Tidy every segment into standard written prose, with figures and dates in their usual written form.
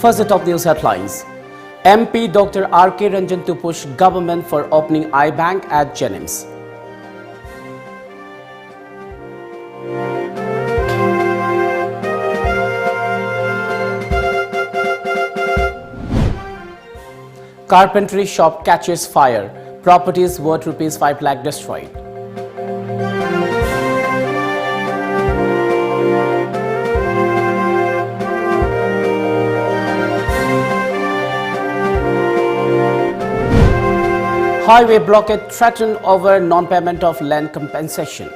First, the top news headlines. MP Dr. R.K. Ranjan to push government for opening eye bank at Jennings. Carpentry shop catches fire. Properties worth ₹5 lakh destroyed. Highway blockade threatened over non-payment of land compensation.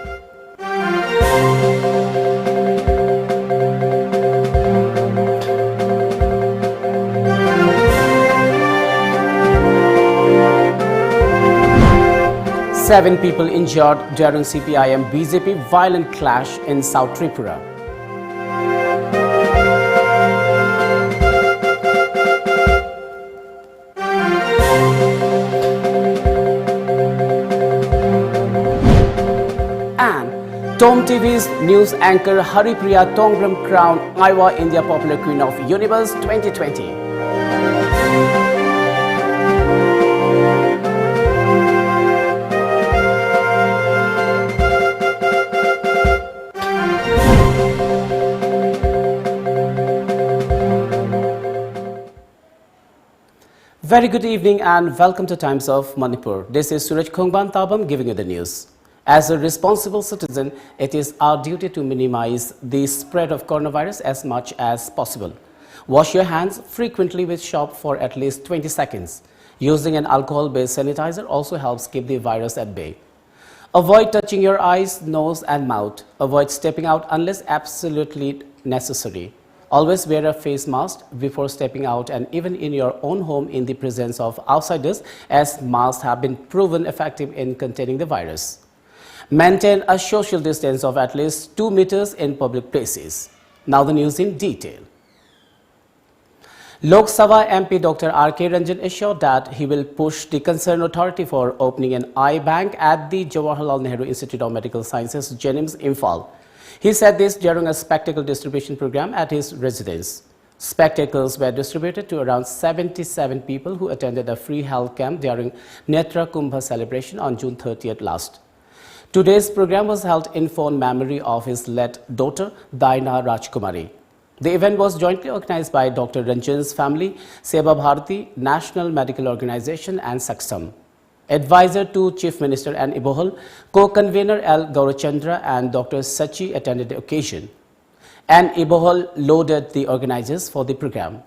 Seven people injured during CPIM-BJP violent clash in South Tripura. And TOMTV's news anchor Haripriya Tongram crowned Iowa India Popular Queen of Universe 2020. Very good evening and welcome to Times of Manipur. This is SURAJ Tabam giving you the news. As a responsible citizen, it is our duty to minimize the spread of coronavirus as much as possible. Wash your hands frequently with soap for at least 20 seconds. Using an alcohol-based sanitizer also helps keep the virus at bay. Avoid touching your eyes, nose and mouth. Avoid stepping out unless absolutely necessary. Always wear a face mask before stepping out and even in your own home in the presence of outsiders, as masks have been proven effective in containing the virus. Maintain a social distance of at least 2 meters in public places. Now the news in detail. Lok Sabha MP Dr. R.K. Ranjan assured that he will push the concerned authority for opening an eye bank at the Jawaharlal Nehru Institute of Medical Sciences, Jennings, Imphal. He said this during a spectacle distribution program at his residence. Spectacles were distributed to around 77 people who attended a free health camp during Netra Kumbha celebration on June 30th last. Today's program was held in fond memory of his late daughter, Daina Rajkumari. The event was jointly organized by Dr. Ranjan's family, Seva Bharati, National Medical Organization and Saksam. Advisor to Chief Minister N. Ibohol, co-convener L. Gaurachandra and Dr. Sachi attended the occasion. N. Ibohol lauded the organizers for the program.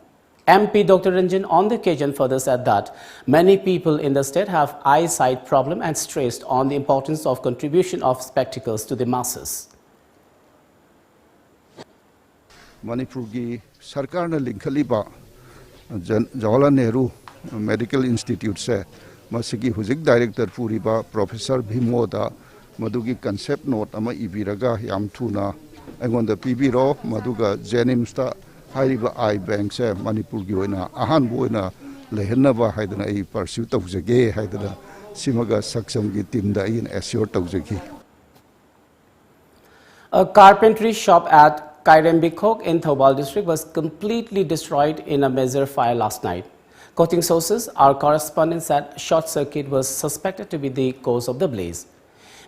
MP Dr. Ranjan on the occasion further said that many people in the state have eyesight problem and stressed on the importance of contribution of spectacles to the masses. Manipur ki sarkar na linkhaliba Jawaharlal Nehru Medical Institute se Masigi Huzik Director Puriba Professor Bhimoda Madugi concept note ama ibiraga yam thuna angon the pibiro maduga Jennings ta hairiba eye bank se Manipur gi oina ahan boina lehenna ba haidana I pursue tawjage haidana simaga saksam gi team da in assure tawjagi. A carpentry shop at Kairembikok in Thoubal district was completely destroyed in a major fire last night. Quoting sources, our correspondent said short circuit was suspected to be the cause of the blaze.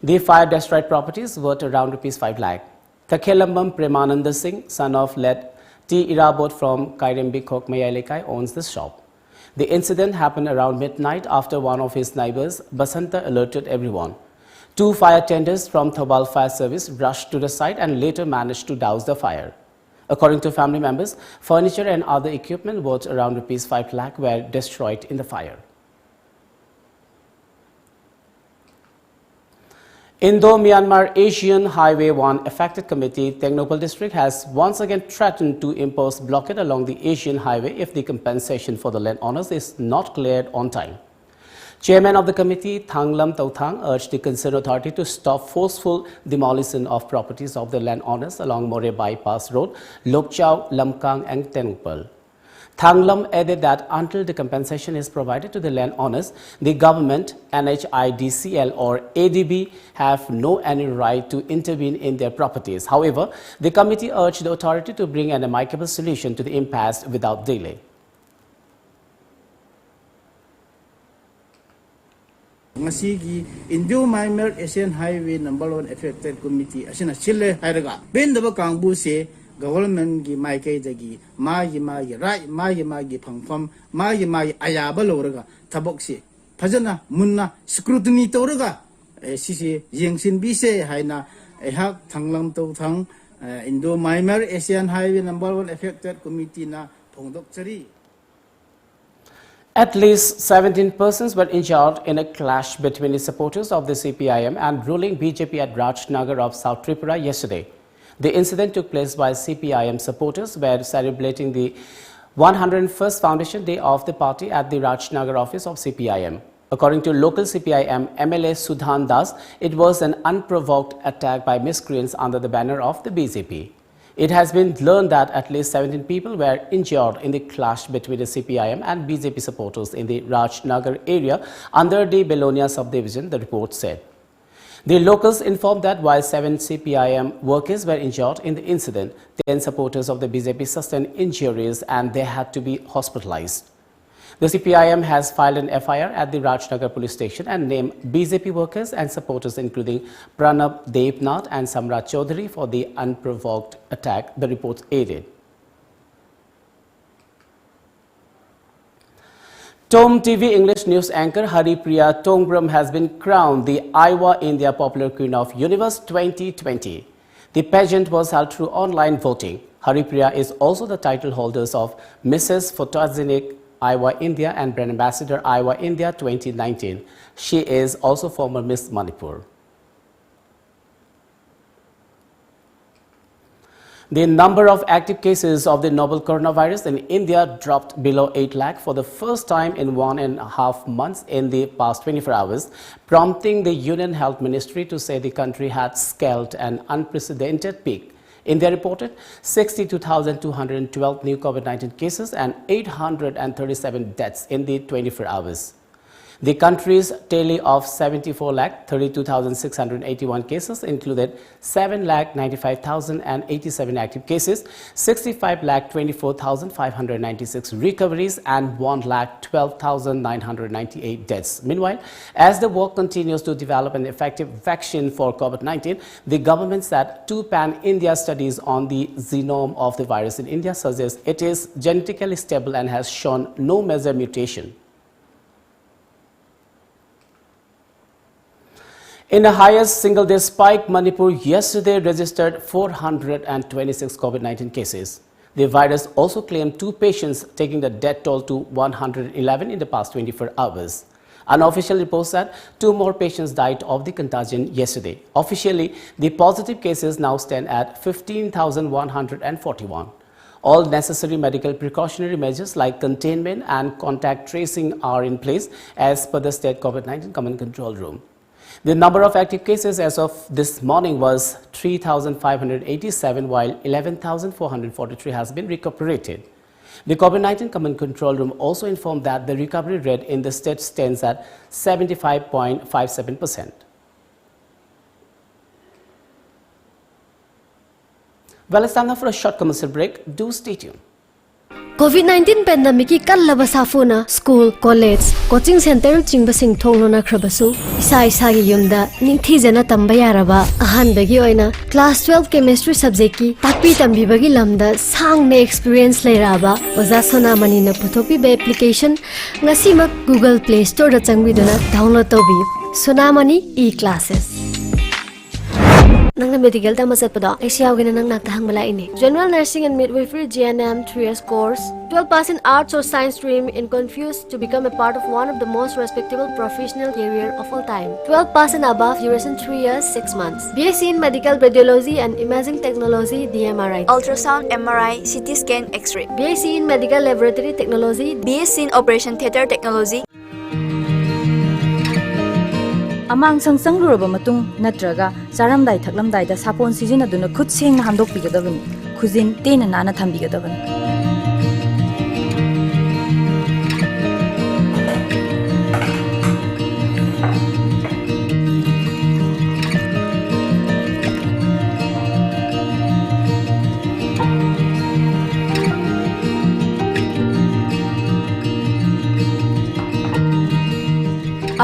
The fire destroyed properties worth around ₹5 lakh. Kakhelambam Premananda Singh, son of late T. Irabot from Kairembikok Mayalekai, owns the shop. The incident happened around midnight after one of his neighbors, Basanta, alerted everyone. 2 fire tenders from Thoubal Fire Service rushed to the site and later managed to douse the fire. According to family members, furniture and other equipment worth around ₹5 lakh were destroyed in the fire. Indo-Myanmar Asian Highway 1 affected committee, Tengnoupal district, has once again threatened to impose blockade along the Asian highway if the compensation for the land owners is not cleared on time. Chairman of the committee, Thanglam Tauthang, urged the concerned authority to stop forceful demolition of properties of the landowners along More Bypass Road, Lokchau, Lamkang and Tengnoupal. Thanglam added that until the compensation is provided to the land owners, the government, NHIDCL or ADB have no any right to intervene in their properties. However, the committee urged the authority to bring an amicable solution to the impasse without delay. Ngasigi Indo-Myanmar Asian Highway number 1 affected committee asina chile hairaga bendaba kangbu se government gi maikai dagi magi right magi phangpham magi ayaba loraga thabok se phajana munna scrutiny toraga sisi yengsin bi se haina ehak thanglam to thang Indo-Myanmar Asian Highway number 1 affected committee na phongdok chari. At least 17 persons were injured in a clash between the supporters of the CPIM and ruling BJP at Rajnagar of South Tripura yesterday. The incident took place while CPIM supporters were celebrating the 101st foundation day of the party at the Rajnagar office of CPIM. According to local CPIM MLA Sudhan Das, it was an unprovoked attack by miscreants under the banner of the BJP. It has been learned that at least 17 people were injured in the clash between the CPIM and BJP supporters in the Rajnagar area under the Belonia subdivision, the report said. The locals informed that while 7 CPIM workers were injured in the incident, 10 supporters of the BJP sustained injuries and they had to be hospitalized. The CPIM has filed an FIR at the Rajnagar police station and named BJP workers and supporters including Pranab Devnath and Samrat Chaudhary for the unprovoked attack, the reports added. TOMTV English news anchor Haripriya Tongbram has been crowned the Iowa India Popular Queen of Universe 2020. The pageant was held through online voting. Haripriya is also the title holders of Mrs. Photogenic Iowa India and Brand Ambassador Iowa India 2019. She is also former Miss Manipur. The number of active cases of the novel coronavirus in India dropped below 8 lakh for the first time in 1.5 months in the past 24 hours, prompting the Union Health Ministry to say the country had scaled an unprecedented peak. India reported 62,212 new COVID-19 cases and 837 deaths in the 24 hours. The country's tally of 74,32,681 cases included 7,95,087 active cases, 65,24,596 recoveries and 1,12,998 deaths. Meanwhile, as the work continues to develop an effective vaccine for COVID-19, the government said 2 pan-India studies on the genome of the virus in India suggest it is genetically stable and has shown no major mutation. In the highest single-day spike, Manipur yesterday registered 426 COVID-19 cases. The virus also claimed 2 patients, taking the death toll to 111 in the past 24 hours. Unofficial reports said 2 more patients died of the contagion yesterday. Officially, the positive cases now stand at 15,141. All necessary medical precautionary measures like containment and contact tracing are in place as per the State COVID-19 Command Control Room. The number of active cases as of this morning was 3,587, while 11,443 has been recuperated. The COVID-19 Command Control Room also informed that the recovery rate in the state stands at 75.57%. Well, it's time now for a short commercial break. Do stay tuned. COVID-19 pandemic ki kallaba safuna school, college, coaching center chingbasing thonglona khrabasu isa gi yumda ningthijana tamba yaraba ahanbagi oina class 12 chemistry subject ki takpi tambibagi lamda sangna experience leiraba oja sonamani na puthopi be application ngasimak Google Play Store da changbiduna download tobi sonamani e-classes. Nang medical ta masatpada Asia gina nang naktahang malaini. General Nursing and Midwifery GNM 3 years course. 12 pass in arts or science stream in confused to become a part of one of the most respectable professional career of all time. 12 pass and above duration 3 years 6 months. BSc in Medical Radiology and Imaging Technology DMRI. Ultrasound, MRI, CT scan, X-ray. BSc in Medical Laboratory Technology. BSc in Operation Theatre Technology. Amang sang luraba matung natraga charamdai thaklamdai da sapon sijina duna khut seng na handok pigadabani khujin tena nana thambigadabani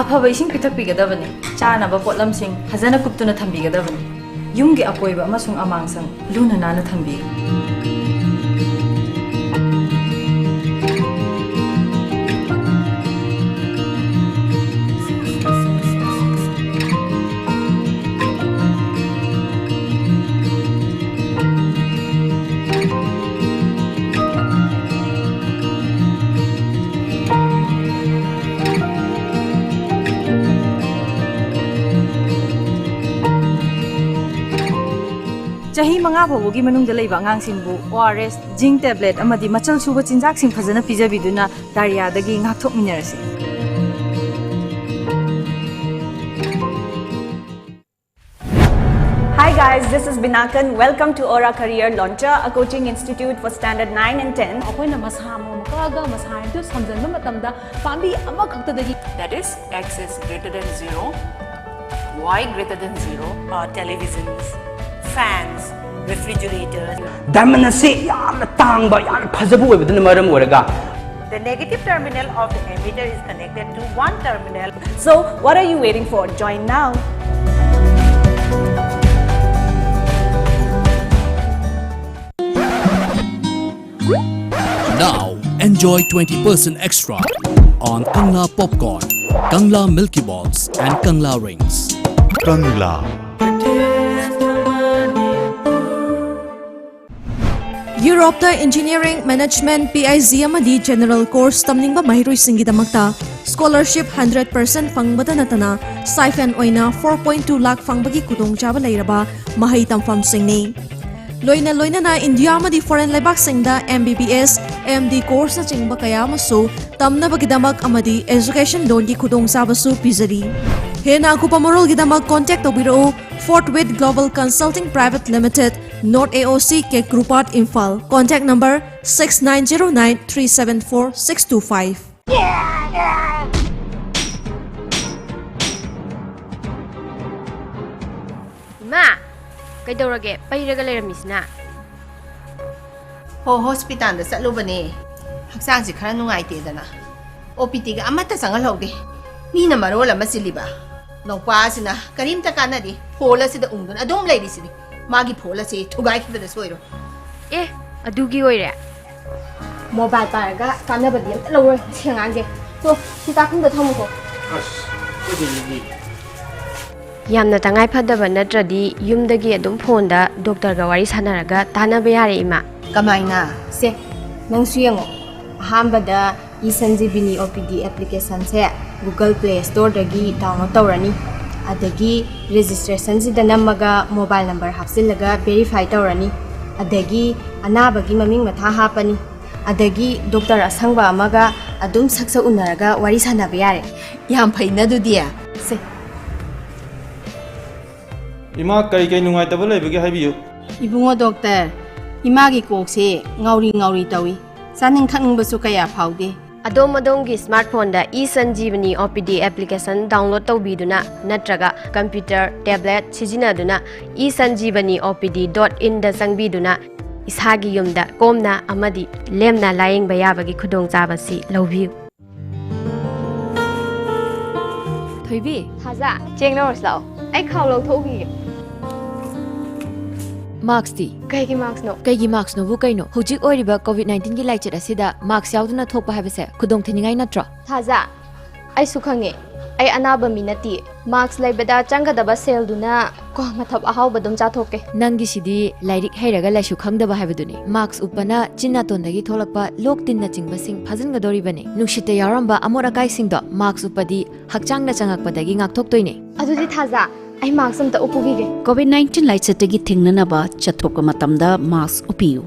ꯑꯐꯕ ꯏꯁꯤꯡ ꯄꯤꯊꯛꯄꯤꯒꯗꯕꯅꯤ ꯆꯥꯅꯕ ꯄꯣꯠꯂꯝꯁꯤꯡ ꯐꯖꯅ ꯀꯨꯞꯇꯨꯅ ꯊꯝꯕꯤꯒꯗꯕꯅꯤ ꯌꯨꯝꯒꯤ ꯑꯀꯣꯏꯕ ꯑꯃꯁꯨꯡ ꯑꯃꯥꯡꯁꯪ ꯂꯨꯅ ꯅꯥꯟꯅ ꯊꯝꯕꯤꯌꯨ ꯆꯍꯤ 5 ꯐꯥꯎꯕꯒꯤ ꯃꯅꯨꯡꯗ ꯂꯩꯕ ꯑꯉꯥꯡꯁꯤꯡꯕꯨ ORS, ꯖꯤꯡ ꯇꯦꯕ꯭ꯂꯦꯠ ꯑꯃꯗꯤ ꯃꯆꯜ ꯁꯨꯕ ꯆꯤꯟꯖꯥꯛꯁꯤꯡ ꯐꯖꯅ ꯄꯤꯖꯕꯤꯗꯨꯅ ꯗꯥꯏꯔꯤꯌꯥꯗꯒꯤ ꯉꯥꯛꯊꯣꯛꯃꯤꯟꯅꯔꯁꯤ Hi guys, this is Binakan. Welcome to Aura Career Launcher, a coaching institute for standard 9 and 10. ꯑꯩꯈꯣꯏꯅ ꯃꯁꯥ ꯑꯃꯃꯀꯥꯒ ꯃꯁꯥ ꯑꯗꯨ ꯁꯝꯖꯟꯕ ꯃꯇꯝꯗ ꯄꯥꯝꯕꯤ ꯑꯃꯈꯛꯇꯗꯒꯤ that is x is greater than 0, y greater than 0 are televisions, fans, refrigerators. Diamond ase yaamna tangba yaamna phajabu oibaduna maram oraga The negative terminal of the emitter is connected to one terminal. So, what are you waiting for? Join now. Now, enjoy 20% extra on Kangla Popcorn, Kangla Milky Balls and Kangla Rings. Kangla. Europe Engineering Management PIZ amadi General Course tamningba mahiroi-singgidamakta scholarship 100% fangbada natana stipend oina 4.2 lakh fangbagi kudongchaba leiraba mahai tamfamsingni loina na India amadi foreign lebak singda MBBS MD course na chingba kaya masu tamnabagidamak amadi education loan gi kudongchabasu pizari hena kupamorol gidamak contact tobiro Fort Witt Global Consulting Private Limited North AOC K Grupart Infal contact number 6909374625 Ma kaidorage pairaga leiramisna ho hospital da salubane haksang si khara nungaite dana OPT ga amata sangal hogde ni na marola masiliba nokpa sina karim ta kanadi phola sida ungdon adom leiri sidi magi phola se thugai khida soiro adugi oire mobile paraga kanabadi am lawoi singange so sita khunda thamuko yamna tangai phadaba natradi yumdagi adum phone da doctor ga wari sanaraga tanaba yare ima kamaina se nang suyango hambada isanjibini OPD application se Google Play Store dagi download tawrani adagi registration sida namaga mobile number hapsilaga verify tawrani adagi anabagi maming matha hapani adagi doctor asangba amaga adum saksa unaraga wari sanaba yare yam phaina dudia se Ima kai nungai taba leibage haibiyu Ibungo doctor imagi kokse ngauri tawi saning thakning basu kaya phaude adom smartphone da e-sanjeevani OPD application download tawbiduna natraga computer tablet sijinaduna e-sanjeevani opd.in da sangbiduna isagi yumda komna amadi lemna layeng bayabagi khudong chabasi lawbiu Thoibi Haza chenglo slao ai khaw lo thogi Marks di Kaigi marks no marks no bu kaino hojik oiriba COVID-19 gi laichet asida marks yauduna thokpa habese khudong thiningai natro Haza ai sukhange ai anaba minati marks laibada changadaba sel duna ko mathap ahau badum cha thokke nangi sidi lairik heiraga laisu khangdaba habaduni marks upana chinna tondagi tholakpa lok tinna chingbasing phajingadori bane nushite yaramba amora kai singdo marks upadi hakchangna changakpadagi ngakthoktoine adudi Thaza ai marks amta upugige COVID-19 laichetagi thingnanaba chathokka matamda marks upiyu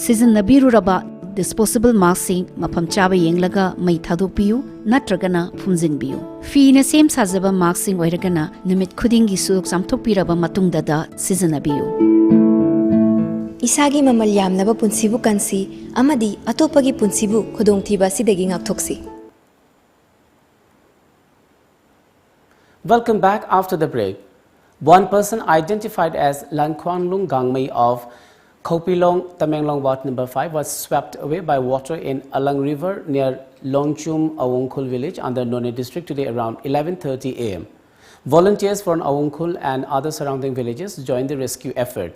season nabiruraba disposable mask sing mafam chaba yenglaga mai thadokpiyu natragana phumjinbiyu fina sem sajaba mask sing oiragana numit khudingi suk samthokpiraba matungda da seasonnabiyu Isagi mamal yamnaba punsibu kansi amadi atopagi punsibu khudongthiba sidagi ngakthoksi Welcome back after the break. One person identified as Langkwanlung Gangmei of Khopilong, Tamenglong Ward number 5 was swept away by water in Alang River near Longchum Awungkhul village under None district today around 11:30 am. Volunteers from Awungkhul and other surrounding villages joined the rescue effort.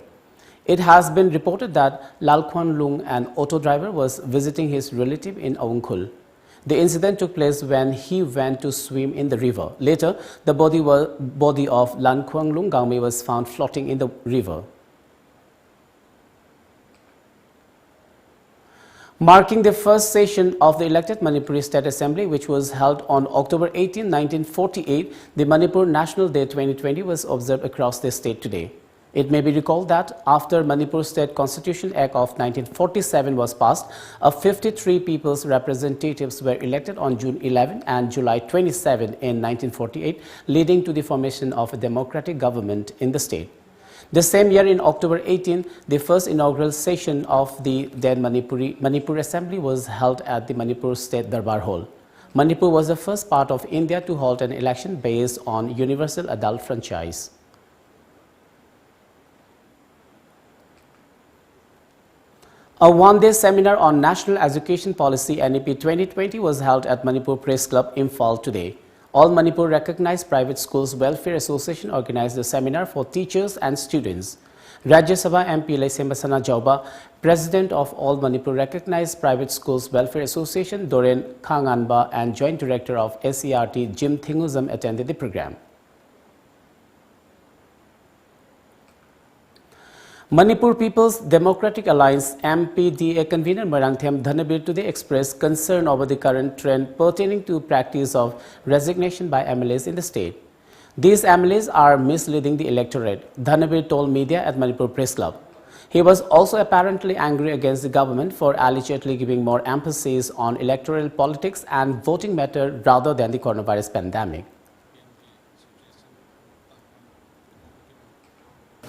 It has been reported that Lalkhwan Lung, an auto driver, was visiting his relative in Awungkhul. The incident took place when he went to swim in the river. Later, the body of Lalkhwan Lung Gangme was found floating in the river. Marking the first session of the elected Manipuri State Assembly, which was held on October 18, 1948, the Manipur National Day 2020 was observed across the state today. It may be recalled that after Manipur State Constitution Act of 1947 was passed, 53 people's representatives were elected on June 11 and July 27 in 1948, leading to the formation of a democratic government in the state. The same year, in October 18, the first inaugural session of the then Manipur Assembly was held at the Manipur State Darbar Hall. Manipur was the first part of India to hold an election based on universal adult franchise. A one-day seminar on National Education Policy NEP 2020 was held at Manipur Press Club, Imphal today. All Manipur Recognized Private Schools Welfare Association organized the seminar for teachers and students. Rajya Sabha MP Laisembasana Jauba, President of All Manipur Recognized Private Schools Welfare Association Doren Khanganba, and Joint Director of SERT Jim Thinguzam attended the program. Manipur People's Democratic Alliance MPDA convener Marangthem Dhanabir today expressed concern over the current trend pertaining to practice of resignation by MLAs in the state. These MLAs are misleading the electorate, Dhanabir told media at Manipur Press Club. He was also apparently angry against the government for allegedly giving more emphasis on electoral politics and voting matter rather than the coronavirus pandemic.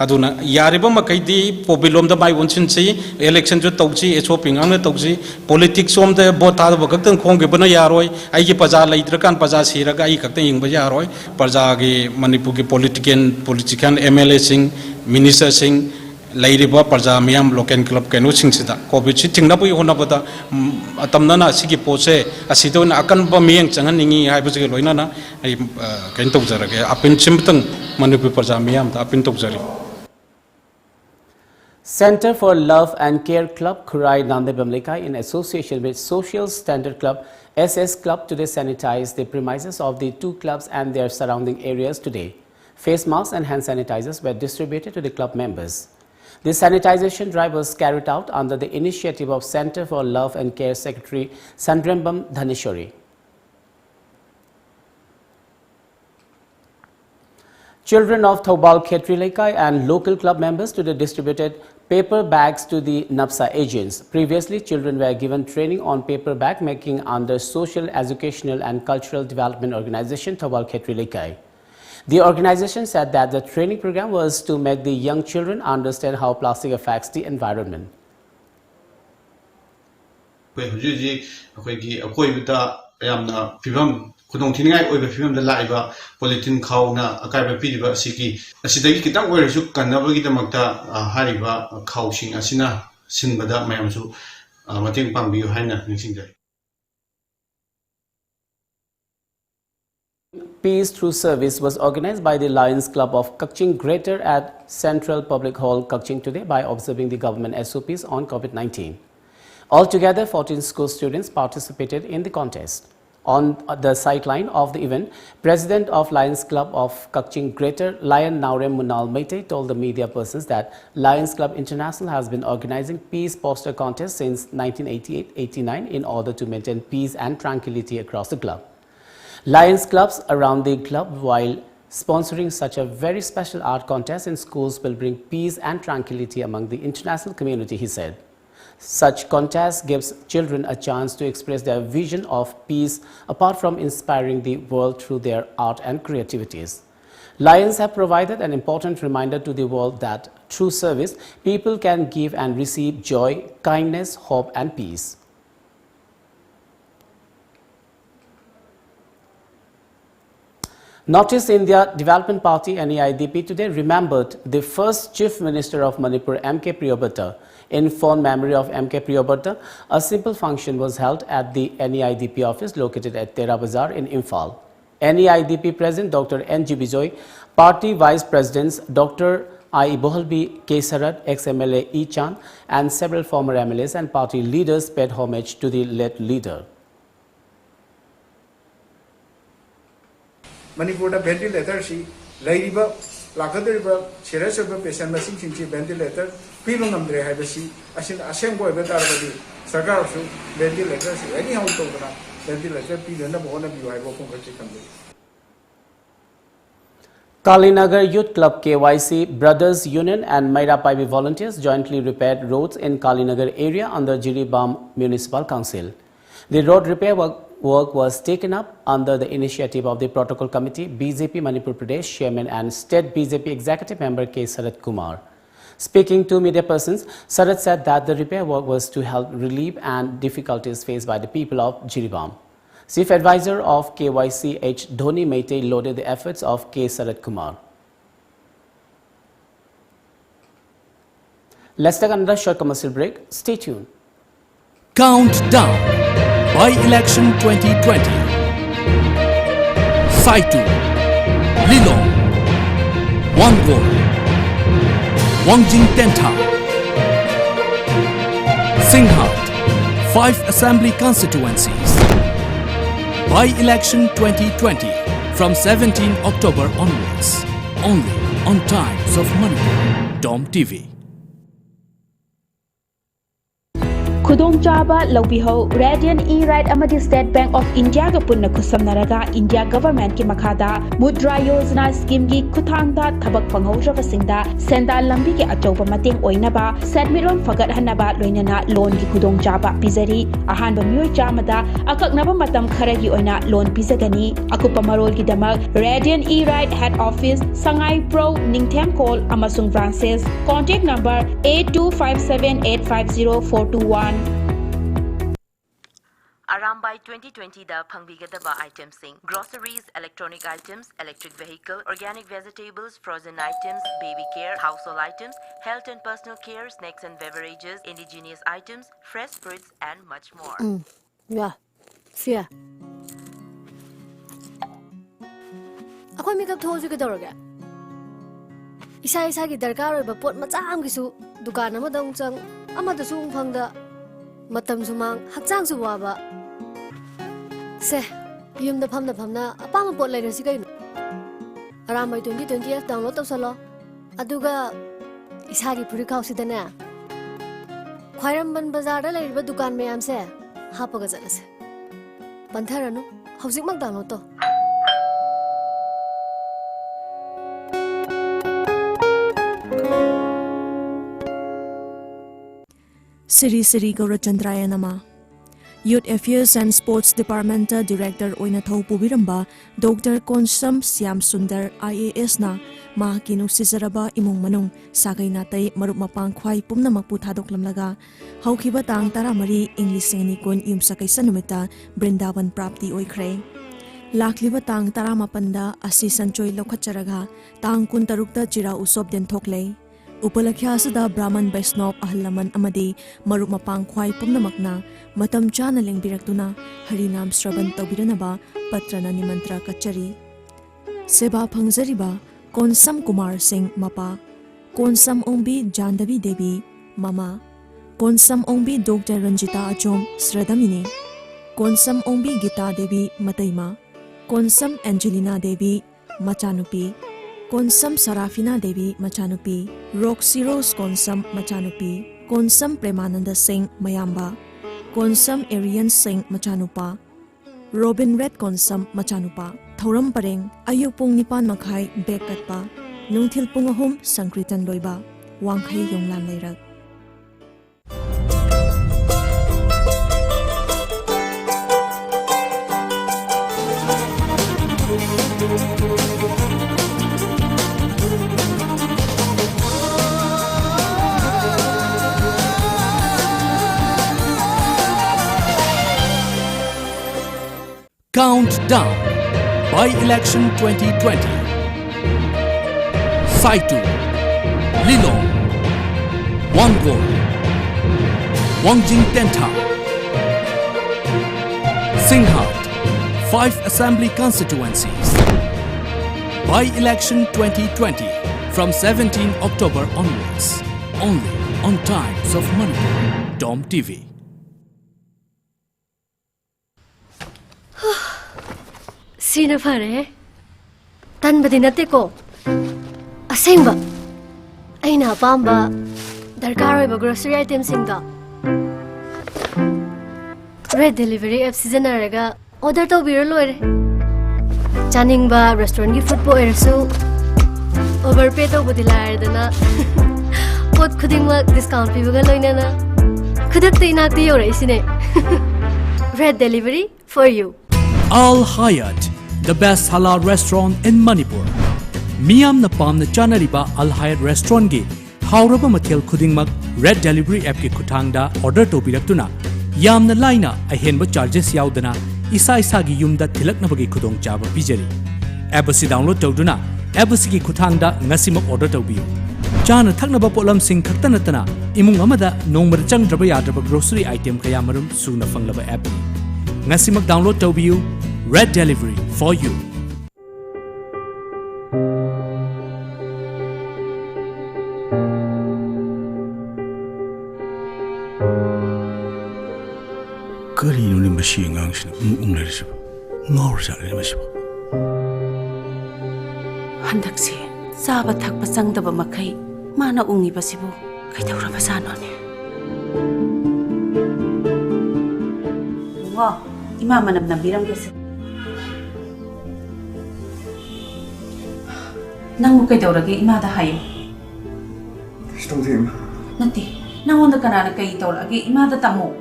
aduna yariba makaidi pobilom da mai wonsinsi election ju tawji echo pingang na tawji politics som da bota da bakang khong ge bana yaroi ai ge paja leidra kan paja sira ga ai kakta ing ba yaroi paja ge manipur ge politician MLA sing minister sing leiriba paja miam local club kenu sing sida covid si tingna bu hona bada atamna na sigi pose asido na akan ba mieng changan ningi hai bu ge loina na ai kain tawjara ge apin simtang manipur paja miam da apin tawjari. Center for Love and Care Club Kurai Nande Bamlikai, in association with Social Standard Club SS Club, today sanitized the premises of the two clubs and their surrounding areas today. Face masks and hand sanitizers were distributed to the club members. The sanitization drive was carried out under the initiative of Center for Love and Care Secretary Sandrembam Dhaneshwari. Children of Thobal Khetri Lekai and local club members today distributed paper bags to the NAPSA agents. Previously, children were given training on paper bag making under Social, Educational and Cultural Development Organization Thobal Khetri Lekai. The organization said that the training program was to make the young children understand how plastic affects the environment. Kudong tiningai oiba film da laiba politin khaw na akaiba pidiba siki asidagi kitang oirasu kannabagi damakta hariba khawsing asina sinbada mayamsu mating pangbiyu haina ningsingjai. Peace Through Service was organized by the Lions Club of Kakching Greater at Central Public Hall, Kakching today by observing the government SOPs on COVID-19. Altogether, 14 school students participated in the contest. On the sideline of the event, President of Lions Club of Kakching Greater, Lion Naurem Munal Meite, told the media persons that Lions Club International has been organizing peace poster contests since 1988-89 in order to maintain peace and tranquility across the club. Lions clubs around the club, while sponsoring such a very special art contest in schools, will bring peace and tranquility among the international community, he said. Such contest gives children a chance to express their vision of peace apart from inspiring the world through their art and creativities. Lions have provided an important reminder to the world that through service, people can give and receive joy, kindness, hope and peace. Northeast India Development Party NEIDP today remembered the first Chief Minister of Manipur, M.K. Priyobata. In fond memory of M.K. Priyobata, a simple function was held at the NEIDP office located at Tera Bazaar in Imphal. NEIDP President Dr. N.G. Bijoy, Party Vice Presidents Dr. I. Bohalbi K. Sarad, ex-MLA E. Chan, and several former MLAs and party leaders paid homage to the late leader. Manipur ventilator si laiba lakadriba serious patient machine sinchi ventilator people namdre hai basi asin asem boy betarabadi sarkar su ventilator si anyhow to na ventilator people na bona bi hai bo kon kachi kamde. Kalinagar Youth Club KYC Brothers Union and Maira Paibi volunteers jointly repaired roads in Kalinagar area under Jiribam Municipal Council. The road repair work was taken up under the initiative of the Protocol Committee, BJP Manipur Pradesh Chairman and State BJP Executive Member K. Sarat Kumar. Speaking to media persons, Sarat said that the repair work was to help relieve and difficulties faced by the people of Jiribam. Chief Advisor of KYC H. Dhoni Meite lauded the efforts of K. Sarat Kumar. Let's take another short commercial break. Stay tuned. Countdown. By-election 2020. Saitu, Lilong, Wangor, Wangjing Tenta, Singhat, 5 assembly constituencies. By-election 2020 from 17 October onwards. Only on Times of Manipur. TOMTV. Khudongchaba Lobiho, Radiant E-Right Amadi State Bank of India Punna Kusamnaraga, India Government Ki Makada, Mudra Yojana Scheme Ki Kuthangda, Tabak Panghoja Vasinda, Senda Lambi Ki Achoba Mating Oinaba, Sadmiron Fagat Hanaba, Loinana, Loan Ki Khudongchaba, Pizari, Ahanba Mui Chamada, Akaknaba Matam Karagi Oina, Loan Pizagani, Akupamarol Ki Damak, Radiant E-Right Head Office, Sangai Pro, Ningtem Call, Amasung Branches, Contact number 8257850421. Around by 2020 the Pangbigadaba items sing groceries, electronic items, electric vehicle, organic vegetables, frozen items, baby care, household items, health and personal care, snacks and beverages, indigenous items, fresh fruits and much more. Yeah. Fear. Ako makeup thol ju kedoroga. Isa ki darkar ba pot macham gisu dukan amadong chang amada sung phangda matam sumang hakchang su waba. Se, yum da phamna apama pot lai rasi kai. Aram by 2020 download tawsalo. Aduga isa ki puri khau sidana. Khairamban bazar da lai ba dukan mayam se hapaga jalase. Pantharanu hojik mak download to. Siri Gaurachandraya Nama. Youth Affairs and Sports Department Director Oina Thau Pubiramba Dr. Konsam Siam Sundar IAS na mahaki nusizaraba imong manong sagay natay marup mapang khwai pumna magputhadok lamlaga hawkiba tang taramari English ni kun yum sakay sa numita Brindavan Prapti oikhre lakliba tang taramapanda asi sanchoy lokhatcharaga tang kun tarukta chira usop den thoklei Upalakhya sada Brahman Vaishnava Ahalaman amadi marup mapang khwai pumnamakna matam chana lengbirakduna harinam shravan tawbiranaba patrana nimantra kachari seba phangjariba Konsam Kumar Singh mapa Konsam Ongbi Jandavi Devi mama Konsam Ongbi Dr. Ranjita Achom Sradamini Konsam Ongbi Gita Devi mataima Konsam Angelina Devi machanupi Konsam Sarafina Devi Machanupi, Roxy Rose Konsam Machanupi, Konsam Premananda Singh Mayamba, Konsam Arian Singh Machanupa, Robin Red Konsam Machanupa, Thoram Pareng, Ayupung Nipan Makai Bekatpa, Nungtil Pungahum Sankritan Loiba, Wangkai Yonglan Leirak. Countdown. By-election 2020. Saitu, Lilong, Wangor, Wangjing Tenta, Singhat, 5 assembly constituencies. By-election 2020 from 17 October onwards. Only on Times of Manipur, TOMTV. Sina fare. Tan badinate ko. Asengba. Ay na pamba. Darkar ba grocery items singa. Red delivery app season araga order to biro loire. Chaning ba restaurant ki food po erso. Overpay to budila dana. Pot khuding ma discount pi baga loina na. Khudak te inakti yore isine. Red delivery for you. Al Hayat, the best halal restaurant in Manipur. Miyam na pam na chanariba Al Hayat restaurant gi hauraba mathel khudingmak red delivery app ki khuthangda order to biraktuna yamna laina ahenba charges yaudana isa gi yumda thilaknabagi khudong chaba pijari. App si download tawduna app si gi khuthangda ngasimak order tawbiyu. Chana thaknaba polam sing khakta natana imung amada nongmar changdraba yadraba grocery item kaya marum suna fanglaba app. Ngasimak download tawbiyu. Red delivery for you. Karino ni machine angshin umlerishib. Ngawrjale mashib. Handakse saba thakpa changdaba makai mana ungi basibu kaidawra basanone. Wa ima manam nabiram gese. Nang kay daurage imada hayo. Kaisto di ma. Nati, nangonda kanana kay daurage imada tamo.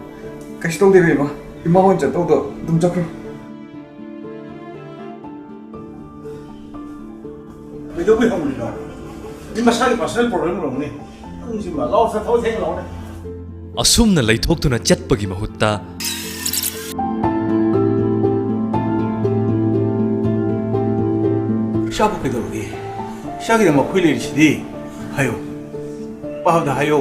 Kaisto di ma. Ima hon chato do dum chakro. Kaido bi hom ni. Ima sagi personal problem lo ni. Ang si ma law sa thau theng lo ne. Asumna leithoktu na chatpagi mahutta Shabu kaido gi. Shagi da makhuli chidi hayo pahda hayo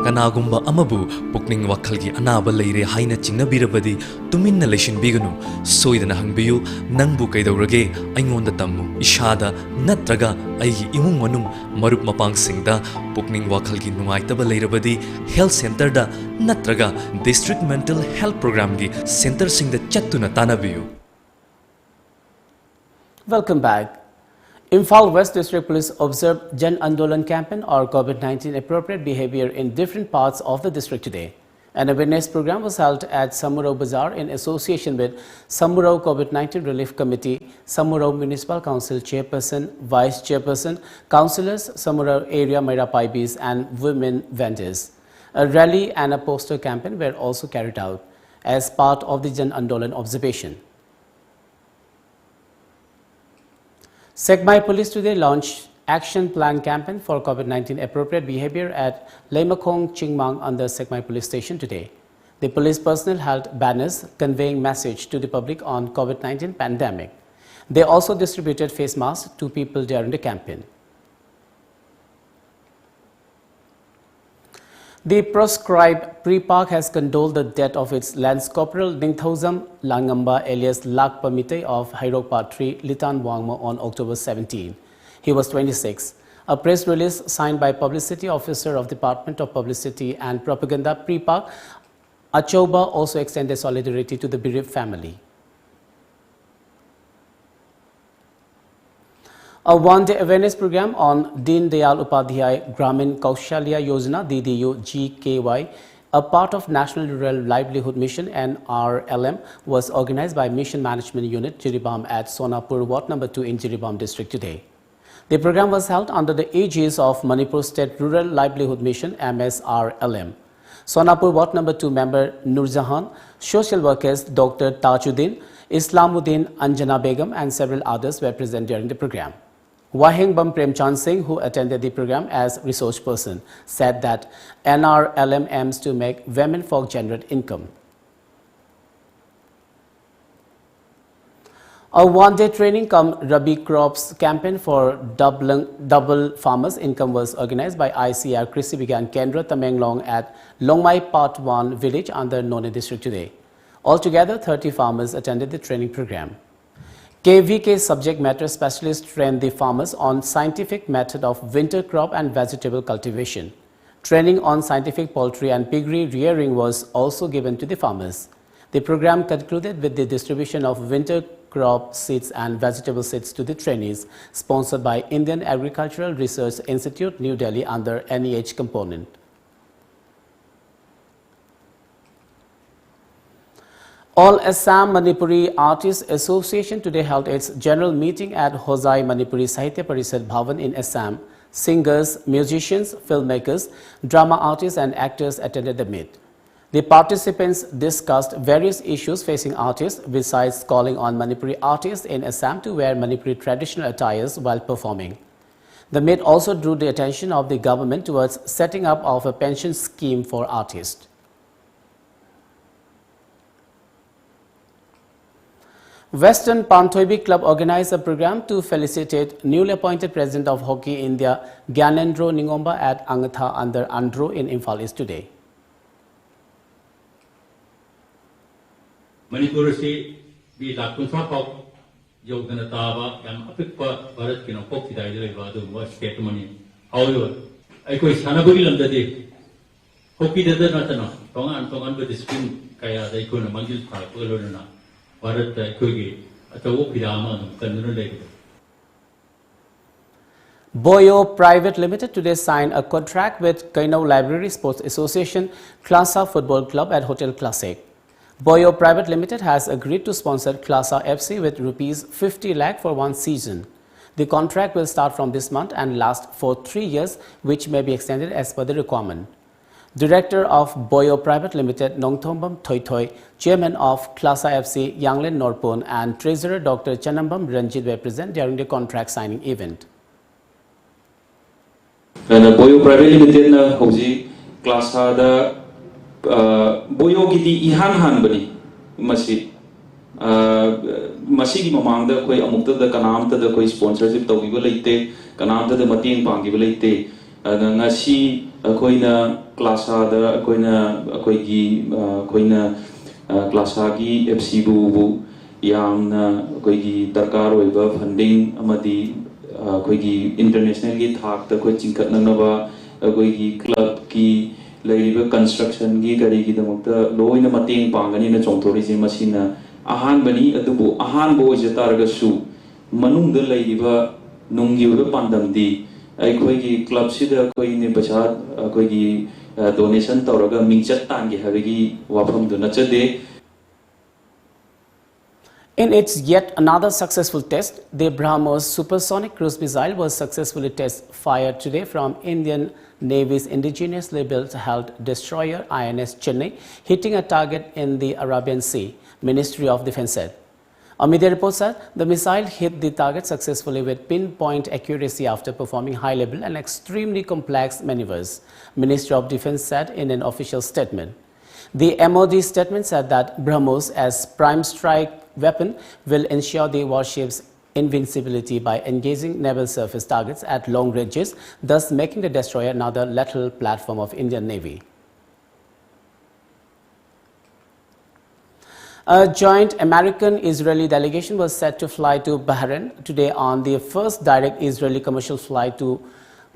kanagumba amabu pukning wakhalgi anaba leire haina chingnabirabadi tuminna leishin biganu soidana hangbiyu nangbu kaidawrage aingonda tammu ishada natraga aigi imung manung marup mapang singda pukning wakhalgi nungaitaba leirabadi health center da natraga district mental health program gi center singda chattuna tanabiyu. Welcome back. Imphal West District Police observed Jan Andolan campaign or COVID-19 appropriate behavior in different parts of the district today. An awareness program was held at Samurao Bazaar in association with Samurao COVID-19 Relief Committee, Samurao Municipal Council Chairperson, Vice Chairperson, Councillors, Samurao Area Maira Paibis and women vendors. A rally and a poster campaign were also carried out as part of the Jan Andolan observation. Sekmai Police today launched action plan campaign for COVID-19 appropriate behavior at Leimakong Chingmang under Sekmai Police Station today. The police personnel held banners conveying message to the public on COVID-19 pandemic. They also distributed face masks to people during the campaign. The proscribed Pre-Park has condoled the death of its Lance Corporal Ningthauzam Langamba alias Lak Pamite of Hairokpa 3 Litan Wangmo on October 17. He was 26. A press release signed by Publicity Officer of Department of Publicity and Propaganda Pre-Park, Achoba, also extended solidarity to the bereaved family. A one-day awareness program on Deen Dayal Upadhyay Gramin Kaushalya Yojana DDU GKY, a part of National Rural Livelihood Mission NRLM, was organized by Mission Management Unit Jiribam at Sonapur Ward No. 2 in Jiribam district today. The program was held under the aegis of Manipur State Rural Livelihood Mission MSRLM. Sonapur Ward No. 2 member Nurjahan, social workers Dr. Tajuddin, Islamuddin Anjana Begum and several others were present during the program. Wahing Bam Premchand Singh, who attended the program as resource person, said that NRLM aims to make women folk generate income. A one-day training cum Rabi crops campaign for double farmers' income was organized by ICR Krishi Vigyan Kendra Tamenglong at Longmai Part 1 village under None district today. Altogether, 30 farmers attended the training program. KVK subject matter specialist trained the farmers on scientific method of winter crop and vegetable cultivation. Training on scientific poultry and piggery rearing was also given to the farmers. The program concluded with the distribution of winter crop seeds and vegetable seeds to the trainees, sponsored by Indian Agricultural Research Institute, New Delhi under NEH component. All Assam Manipuri Artists Association today held its general meeting at Hosai Manipuri Sahitya Parishad Bhavan in Assam. Singers, musicians, filmmakers, drama artists and actors attended the meet. The participants discussed various issues facing artists besides calling on Manipuri artists in Assam to wear Manipuri traditional attires while performing. The meet also drew the attention of the government towards setting up of a pension scheme for artists. Western Panthoibi Club organized a program to felicitate newly appointed President of Hockey India, Gyanendro Ningomba at Angatha under Andhro in Imphal East today. Manipur se bi lakun sa pau yogdana taba yam apikpa bharat kino pok tidai dai ba du wa state mani however ai koi sanaburi lamda de hockey de na tana tongan be discipline kaya dai ko na manjil pha ko lo na bharat ai koi gi atawo pidama kan no le. Boyo Private Limited today signed a contract with Kainau Library Sports Association Klasa Football Club at Hotel Classic. Boyo Private Limited has agreed to sponsor Klasa FC with Rs 50 lakh for one season. The contract will start from this month and last for 3 years, which may be extended as per the requirement. Director of Boyo Private Limited, Nongthombam Thoithoi, Chairman of Klasa FC, Yanglen Norpon, and Treasurer Dr. Chanambam Ranjit were present during the contract signing event. Boyo Private Limited na hoji Klasa da Boyo gidi ihan han bani masi masi ki mamangda koi amukta da kanamta da koi sponsorship tawgi ba leite kanamta da mateng pangi ba leite ngasi koi na Klasa da koi na Klasa gi FC bu yamna koi gi darkar oiba funding amadi koi gi international gi thak da koi chingkat na ba koi gi club ki construction gi gari gi damukta loina mateng pangani na chongthori je masina ahan bani adubu ahan bo jetar ga su manung da leiba nunggi ba pandam di ai khoi gi club sida koi ne bacha koi gi donation tawraga mingchat tan gi habegi wafam du na chade. In its yet another successful test, the BrahMos supersonic cruise missile was successfully fired today from Indian Navy's indigenously built hulled destroyer INS Chennai, hitting a target in the Arabian Sea, Ministry of Defence said. A media report said the missile hit the target successfully with pinpoint accuracy after performing high-level and extremely complex maneuvers, Ministry of Defence said in an official statement. The MOD statement said that BrahMos as prime strike weapon will ensure the warship's invincibility by engaging naval surface targets at long ranges, thus making the destroyer another lethal platform of Indian Navy. A joint American-Israeli delegation was set to fly to Bahrain today on the first direct Israeli commercial flight to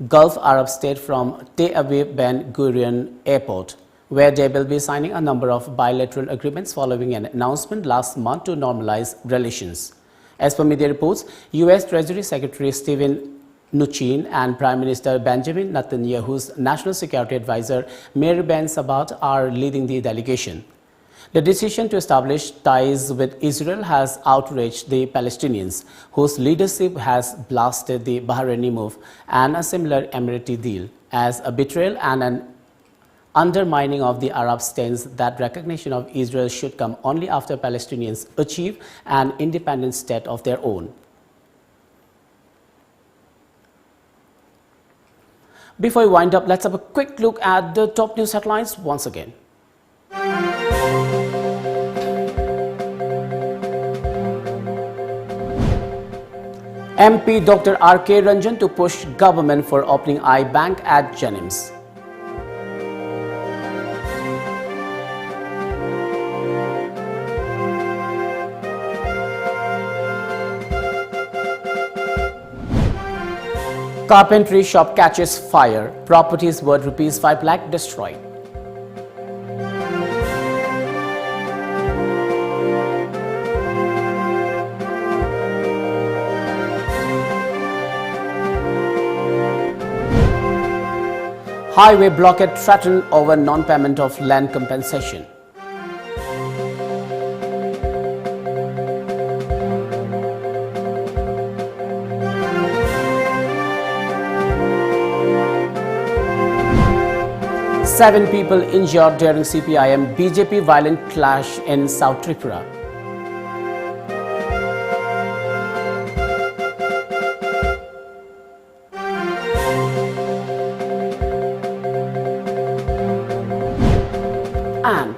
Gulf Arab state from Tel Aviv Ben Gurion Airport, where they will be signing a number of bilateral agreements following an announcement last month to normalize relations. As per media reports, U.S. Treasury Secretary Steven Mnuchin and Prime Minister Benjamin Netanyahu's National Security Advisor Meir Ben Sabat are leading the delegation. The decision to establish ties with Israel has outraged the Palestinians, whose leadership has blasted the Bahraini move and a similar Emirati deal as a betrayal and an undermining of the Arab states that recognition of Israel should come only after Palestinians achieve an independent state of their own. Before we wind up, let's have a quick look at the top news headlines once again. MP Dr. R.K. Ranjan to push government for opening eye bank at Jennings. Carpentry shop catches fire. Properties worth rupees 5 lakh destroyed. Highway blockade threatened over non-payment of land compensation. Seven people injured during CPIM BJP violent clash in South Tripura. And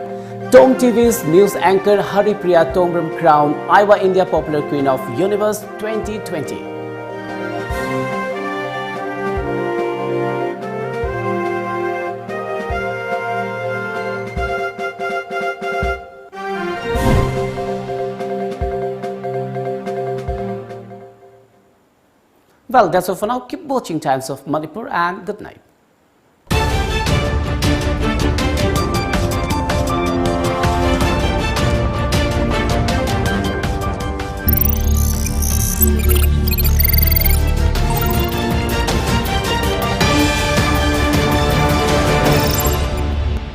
TOMTV's news anchor Haripriya Tomram crowned Iowa India Popular Queen of Universe 2020. Well, that's all for now. Keep watching Times of Manipur and good night.